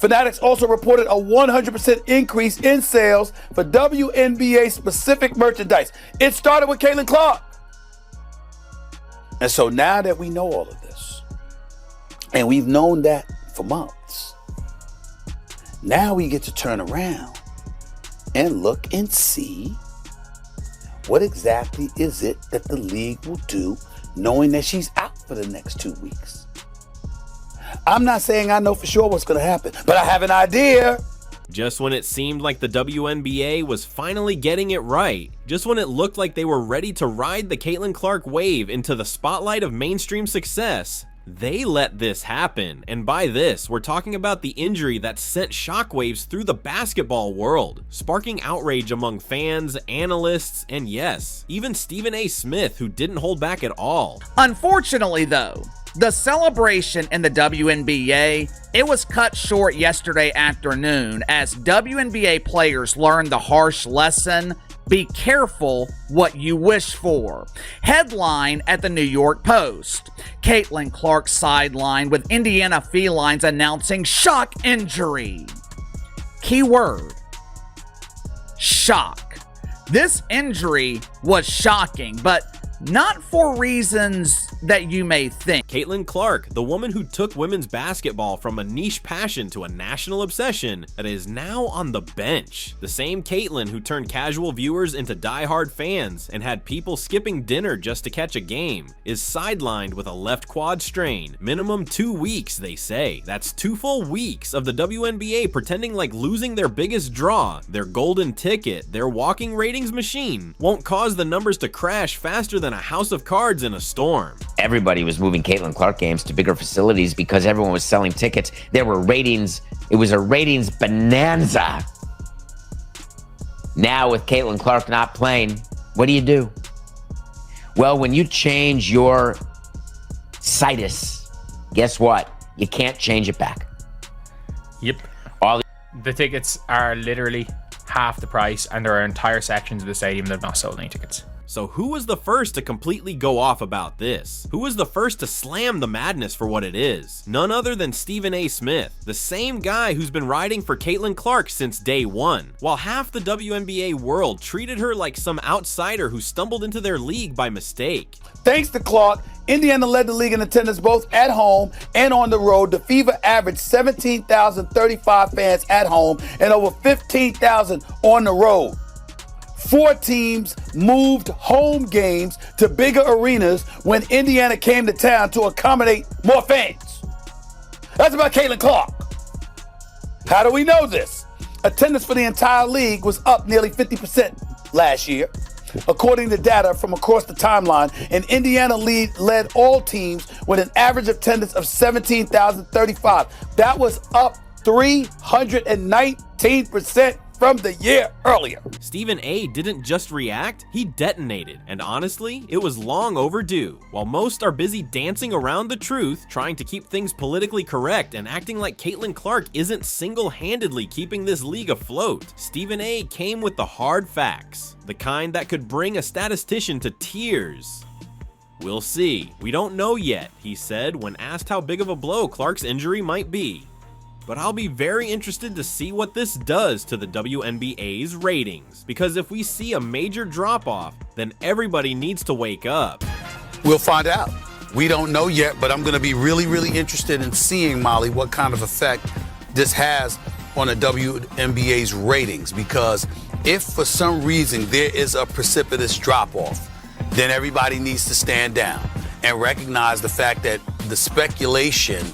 Fanatics also reported a 100% increase in sales for WNBA specific merchandise. It started with Caitlin Clark. And so now that we know all of this, and we've known that for months, now we get to turn around and look and see what exactly is it that the league will do knowing that she's out for the next 2 weeks. I'm not saying I know for sure what's going to happen, but I have an idea. Just when it seemed like the WNBA was finally getting it right, just when it looked like they were ready to ride the Caitlin Clark wave into the spotlight of mainstream success, they let this happen. And by this, we're talking about the injury that sent shockwaves through the basketball world, sparking outrage among fans, analysts, and yes, even Stephen A. Smith, who didn't hold back at all. Unfortunately though, the celebration in the WNBA, it was cut short yesterday afternoon as WNBA players learned the harsh lesson: be careful what you wish for. Headline at the New York Post: Caitlin Clark sidelined with Indiana Felines announcing shock injury. Keyword: shock. This injury was shocking, but not for reasons that you may think. Caitlin Clark, the woman who took women's basketball from a niche passion to a national obsession that is now on the bench. The same Caitlin who turned casual viewers into diehard fans and had people skipping dinner just to catch a game, is sidelined with a left quad strain. Minimum 2 weeks, they say. That's 2 full weeks of the WNBA pretending like losing their biggest draw, their golden ticket, their walking ratings machine, won't cause the numbers to crash faster than a house of cards in a storm. Everybody was moving Caitlin Clark games to bigger facilities because everyone was selling tickets. There were ratings. It was a ratings bonanza. Now with Caitlin Clark not playing, what do? Well, when you change your situs, guess what? You can't change it back. Yep. All the tickets are literally half the price, and there are entire sections of the stadium that have not sold any tickets. So who was the first to completely go off about this? Who was the first to slam the madness for what it is? None other than Stephen A. Smith, the same guy who's been riding for Caitlin Clark since day one. While half the WNBA world treated her like some outsider who stumbled into their league by mistake. Thanks to Clark, Indiana led the league in attendance both at home and on the road. The Fever averaged 17,035 fans at home and over 15,000 on the road. 4 teams moved home games to bigger arenas when Indiana came to town to accommodate more fans. That's about Caitlin Clark. How do we know this? Attendance for the entire league was up nearly 50% last year. According to data from across the timeline, and Indiana led all teams with an average attendance of 17,035. That was up 319% from the year earlier. Stephen A. didn't just react, he detonated. And honestly, it was long overdue. While most are busy dancing around the truth, trying to keep things politically correct and acting like Caitlin Clark isn't single-handedly keeping this league afloat, Stephen A. came with the hard facts, the kind that could bring a statistician to tears. We'll see. We don't know yet, he said when asked how big of a blow Clark's injury might be. But I'll be very interested to see what this does to the WNBA's ratings, because if we see a major drop-off, then everybody needs to wake up. We'll find out. We don't know yet, but I'm going to be really interested in seeing, Molly, what kind of effect this has on the WNBA's ratings, because if for some reason there is a precipitous drop-off, then everybody needs to stand down and recognize the fact that the speculation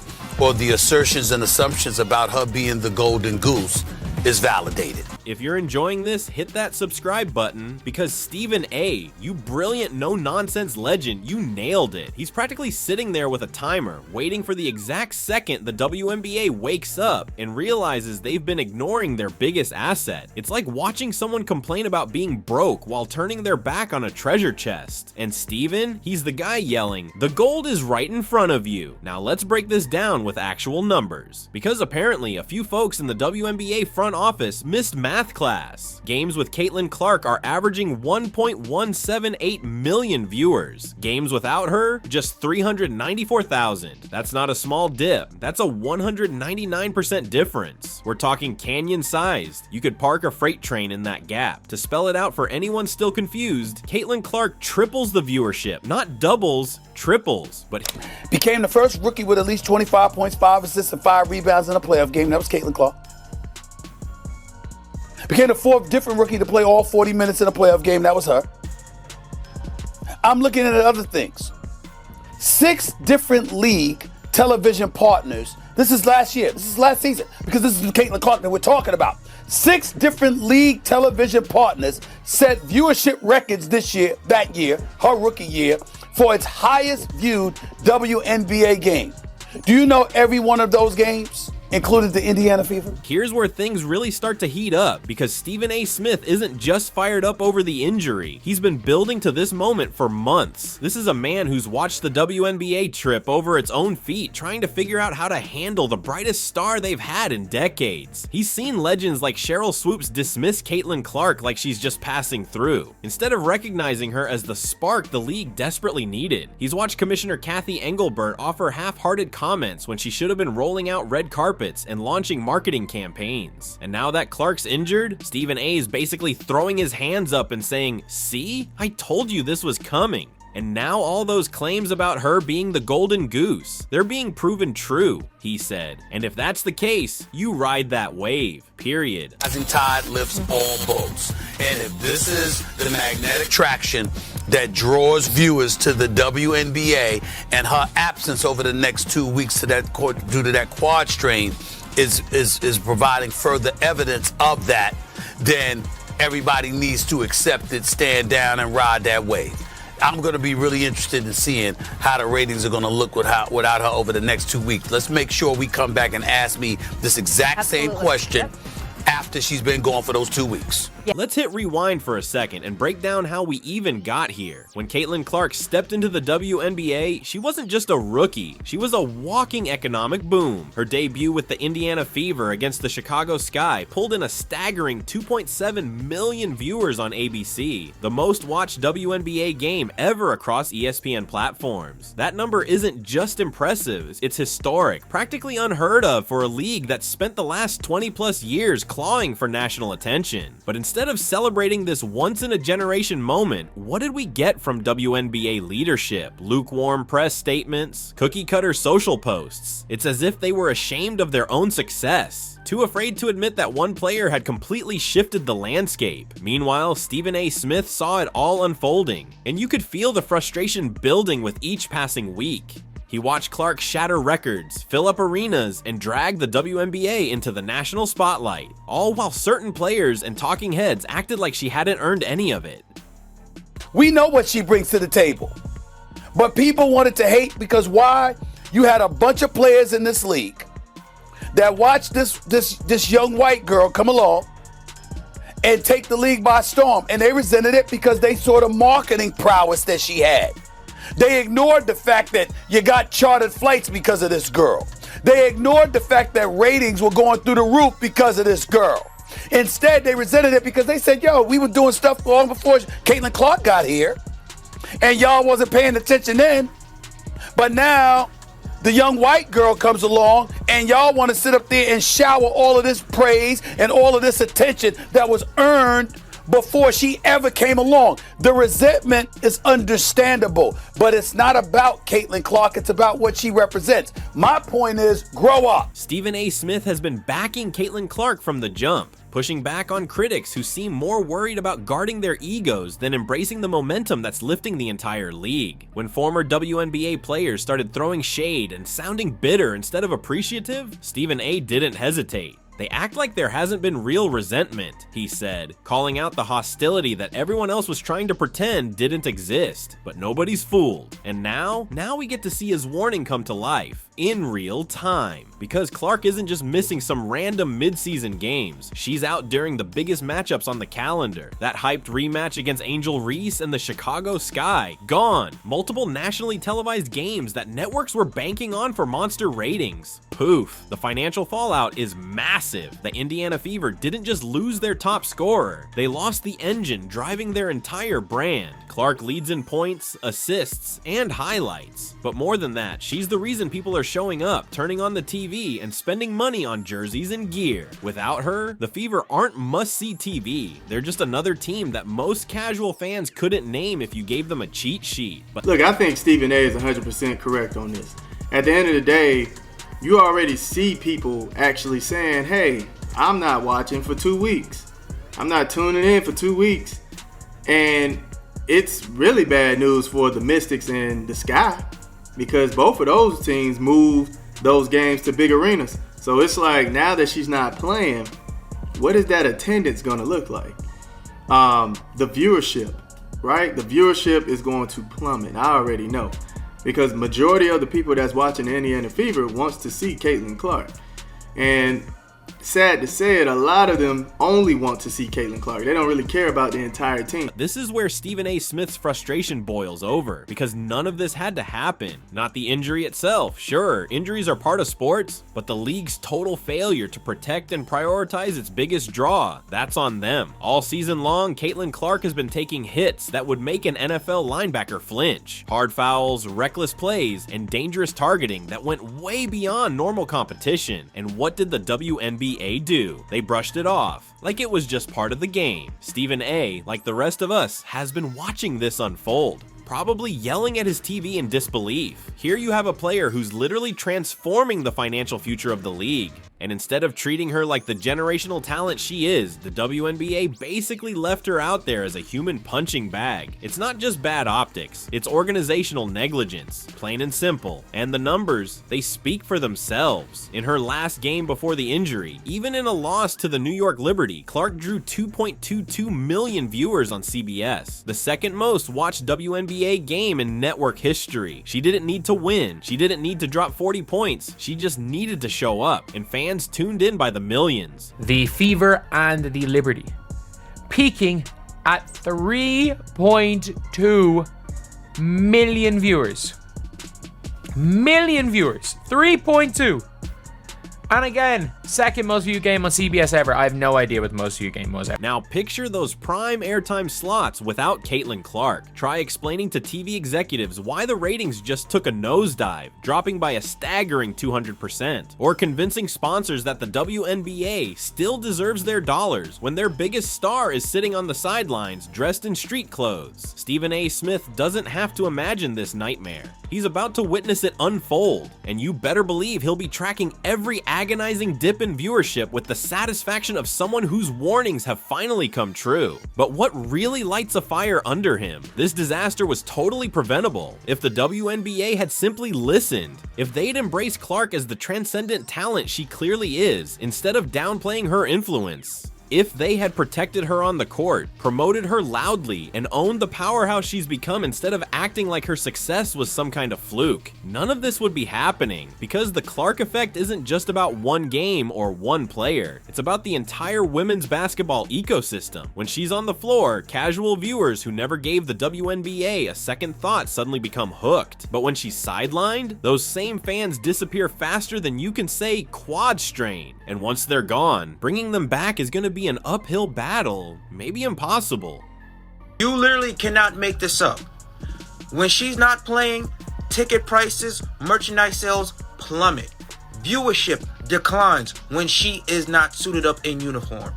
or the assertions and assumptions about her being the golden goose is validated. If you're enjoying this, hit that subscribe button, because Stephen A., you brilliant no-nonsense legend, you nailed it. He's practically sitting there with a timer, waiting for the exact second the WNBA wakes up and realizes they've been ignoring their biggest asset. It's like watching someone complain about being broke while turning their back on a treasure chest. And Stephen, he's the guy yelling, "The gold is right in front of you." Now let's break this down with actual numbers, because apparently a few folks in the WNBA front office missed math math class. Games with Caitlin Clark are averaging 1.178 million viewers. Games without her, just 394,000. That's not a small dip. That's a 199% difference. We're talking canyon-sized. You could park a freight train in that gap. To spell it out for anyone still confused, Caitlin Clark triples the viewership, not doubles, triples. But Became the first rookie with at least 25 points, 5 assists, and 5 rebounds in a playoff game. That was Caitlin Clark. Became the 4th different rookie to play all 40 minutes in a playoff game. That was her. I'm looking at other things. 6 different league television partners. This is last year. This is last season, because this is the Caitlin Clark that we're talking about. 6 different league television partners set viewership records that year, her rookie year, for its highest viewed WNBA game. Do you know every one of those games included the Indiana Fever? here's where things really start to heat up, because Stephen A. Smith isn't just fired up over the injury. He's been building to this moment for months. This is a man who's watched the WNBA trip over its own feet, trying to figure out how to handle the brightest star they've had in decades. He's seen legends like Cheryl Swoops dismiss Caitlin Clark like she's just passing through, instead of recognizing her as the spark the league desperately needed. He's watched Commissioner Kathy Engelbert offer half-hearted comments when she should have been rolling out red carpets and launching marketing campaigns. And now that Clark's injured, Stephen A is basically throwing his hands up and saying, "See? I told you this was coming." And now all those claims about her being the golden goose, they're being proven true, he said. And if that's the case, you ride that wave, period. Rising tide lifts all boats. And if this is the magnetic traction that draws viewers to the WNBA, and her absence over the next 2 weeks due to that quad strain is providing further evidence of that, then everybody needs to accept it, stand down, and ride that wave. I'm going to be really interested in seeing how the ratings are going to look without her over the next 2 weeks. Let's make sure we come back and ask me this exact same question after she's been gone for those 2 weeks. Let's hit rewind for a second and break down how we even got here. When Caitlin Clark stepped into the WNBA, she wasn't just a rookie, she was a walking economic boom. Her debut with the Indiana Fever against the Chicago Sky pulled in a staggering 2.7 million viewers on ABC, the most watched WNBA game ever across ESPN platforms. That number isn't just impressive, it's historic, practically unheard of for a league that spent the last 20 plus years clawing for national attention. But instead of celebrating this once-in-a-generation moment, what did we get from WNBA leadership? Lukewarm press statements, cookie-cutter social posts. It's as if they were ashamed of their own success, too afraid to admit that one player had completely shifted the landscape. Meanwhile, Stephen A. Smith saw it all unfolding, and you could feel the frustration building with each passing week. He watched Clark shatter records, fill up arenas, and drag the WNBA into the national spotlight, all while certain players and talking heads acted like she hadn't earned any of it. We know what she brings to the table, but people wanted to hate because why? You had a bunch of players in this league that watched this young white girl come along and take the league by storm, and they resented it because they saw the marketing prowess that she had. They ignored the fact that you got chartered flights because of this girl. They ignored the fact that ratings were going through the roof because of this girl. Instead, they resented it because they said, yo, we were doing stuff long before Caitlin Clark got here, and y'all wasn't paying attention then. But now, the young white girl comes along, and y'all want to sit up there and shower all of this praise and all of this attention that was earned before she ever came along. The resentment is understandable, but it's not about Caitlin Clark, it's about what she represents. My point is, grow up. Stephen A. Smith has been backing Caitlin Clark from the jump, pushing back on critics who seem more worried about guarding their egos than embracing the momentum that's lifting the entire league. When former WNBA players started throwing shade and sounding bitter instead of appreciative, Stephen A. didn't hesitate. They act like there hasn't been real resentment, he said, calling out the hostility that everyone else was trying to pretend didn't exist. But nobody's fooled. And now we get to see his warning come to life. in real time. Because Clark isn't just missing some random midseason games, she's out during the biggest matchups on the calendar. That hyped rematch against Angel Reese and the Chicago Sky, gone. Multiple nationally televised games that networks were banking on for monster ratings, poof. The financial fallout is massive. The Indiana Fever didn't just lose their top scorer, they lost the engine driving their entire brand. Clark leads in points, assists, and highlights. But more than that, she's the reason people are showing up, turning on the TV, and spending money on jerseys and gear. Without her, the Fever aren't must-see TV. They're just another team that most casual fans couldn't name if you gave them a cheat sheet. But look, I think Stephen A is 100% correct on this. At the end of the day, you already see people actually saying, hey, I'm not watching for 2 weeks. I'm not tuning in for 2 weeks. And it's really bad news for the Mystics and the Sky, because both of those teams moved those games to big arenas. So it's like, now that she's not playing, what is that attendance going to look like? The viewership, right? The viewership is going to plummet. I already know, because majority of the people that's watching the Indiana Fever wants to see Caitlin Clark. And sad to say it, a lot of them only want to see Caitlin Clark. They don't really care about the entire team. this is where Stephen A. Smith's frustration boils over, because none of this had to happen. Not the injury itself. Sure, injuries are part of sports, but the league's total failure to protect and prioritize its biggest draw, that's on them. All season long, Caitlin Clark has been taking hits that would make an NFL linebacker flinch. Hard fouls, reckless plays, and dangerous targeting that went way beyond normal competition. And what did the WNBA do? They brushed it off, like it was just part of the game. Stephen A., like the rest of us, has been watching this unfold, probably yelling at his TV in disbelief. Here you have a player who's literally transforming the financial future of the league. And instead of treating her like the generational talent she is, the WNBA basically left her out there as a human punching bag. It's not just bad optics, it's organizational negligence, plain and simple. And the numbers, they speak for themselves. In her last game before the injury, even in a loss to the New York Liberty, Clark drew 2.22 million viewers on CBS, the second most watched WNBA game in network history. She didn't need to win, she didn't need to drop 40 points, she just needed to show up, and fans tuned in by the millions. The Fever and the Liberty peaking at 3.2 million viewers. 3.2. And again, second most viewed game on CBS ever. I have no idea what the most viewed game was ever. Now picture those prime airtime slots without Caitlin Clark. Try explaining to TV executives why the ratings just took a nosedive, dropping by a staggering 200%. Or convincing sponsors that the WNBA still deserves their dollars when their biggest star is sitting on the sidelines dressed in street clothes. Stephen A. Smith doesn't have to imagine this nightmare. He's about to witness it unfold, and you better believe he'll be tracking every agonizing dip in viewership with the satisfaction of someone whose warnings have finally come true. But what really lights a fire under him? This disaster was totally preventable if the WNBA had simply listened. If they'd embraced Clark as the transcendent talent she clearly is, instead of downplaying her influence. If they had protected her on the court, promoted her loudly, and owned the powerhouse she's become instead of acting like her success was some kind of fluke, none of this would be happening, because the Clark effect isn't just about one game or one player. It's about the entire women's basketball ecosystem. When she's on the floor, casual viewers who never gave the WNBA a second thought suddenly become hooked. But when she's sidelined, those same fans disappear faster than you can say quad strain. And once they're gone, bringing them back is going to be an uphill battle, maybe impossible. You literally cannot make this up. When she's not playing, ticket prices, merchandise sales plummet. Viewership declines when she is not suited up in uniform.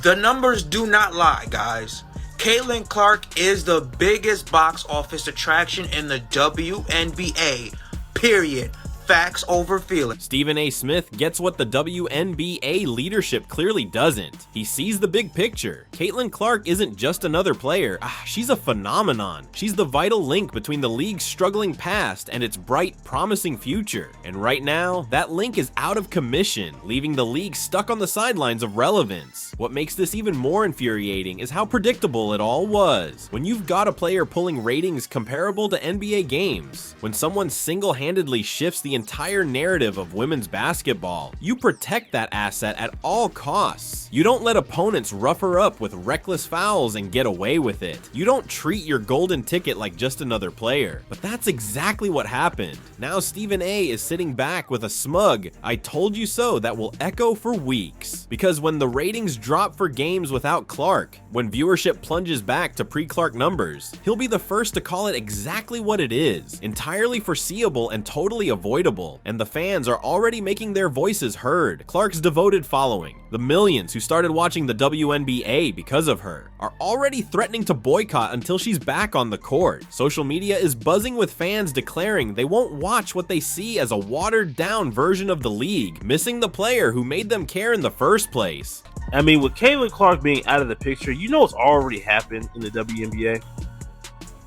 The numbers do not lie, guys. Caitlin Clark is the biggest box office attraction in the WNBA, period. Facts over feelings. Stephen A. Smith gets what the WNBA leadership clearly doesn't. He sees the big picture. Caitlin Clark isn't just another player. She's a phenomenon. She's the vital link between the league's struggling past and its bright, promising future. And right now, that link is out of commission, leaving the league stuck on the sidelines of relevance. What makes this even more infuriating is how predictable it all was. When you've got a player pulling ratings comparable to NBA games, when someone single-handedly shifts the entire narrative of women's basketball. You protect that asset at all costs. You don't let opponents rough her up with reckless fouls and get away with it. You don't treat your golden ticket like just another player. But that's exactly what happened. Now Stephen A is sitting back with a smug "I told you so" that will echo for weeks. Because when the ratings drop for games without Clark, when viewership plunges back to pre-Clark numbers, he'll be the first to call it exactly what it is, entirely foreseeable and totally avoidable. And the fans are already making their voices heard. Clark's devoted following, the millions who started watching the WNBA because of her, are already threatening to boycott until she's back on the court. Social media is buzzing with fans declaring they won't watch what they see as a watered-down version of the league, missing the player who made them care in the first place. I mean, with Caitlin Clark being out of the picture, you know what's already happened in the WNBA?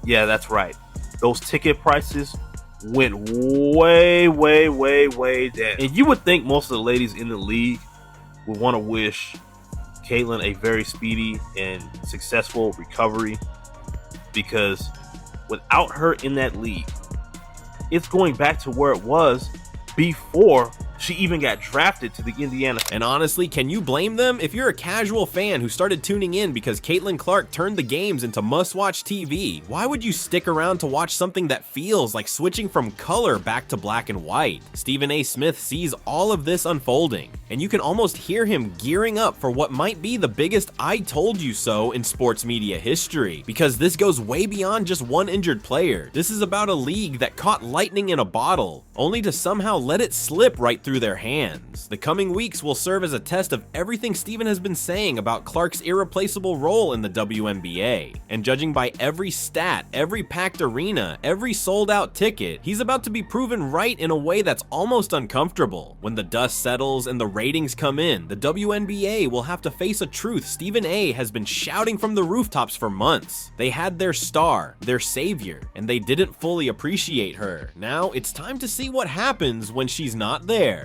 Yeah, that's right. Those ticket prices went way down. And you would think most of the ladies in the league would want to wish Caitlin a very speedy and successful recovery, because without her in that league, it's going back to where it was before she even got drafted to the Indiana. And honestly, can you blame them? If you're a casual fan who started tuning in because Caitlin Clark turned the games into must-watch TV, why would you stick around to watch something that feels like switching from color back to black and white? Stephen A. Smith sees all of this unfolding, and you can almost hear him gearing up for what might be the biggest "I told you so" in sports media history, because this goes way beyond just one injured player. This is about a league that caught lightning in a bottle, only to somehow let it slip right through their hands. The coming weeks will serve as a test of everything Stephen has been saying about Clark's irreplaceable role in the WNBA. And judging by every stat, every packed arena, every sold-out ticket, he's about to be proven right in a way that's almost uncomfortable. When the dust settles and the ratings come in, the WNBA will have to face a truth Stephen A. has been shouting from the rooftops for months. They had their star, their savior, and they didn't fully appreciate her. Now it's time to see what happens when she's not there.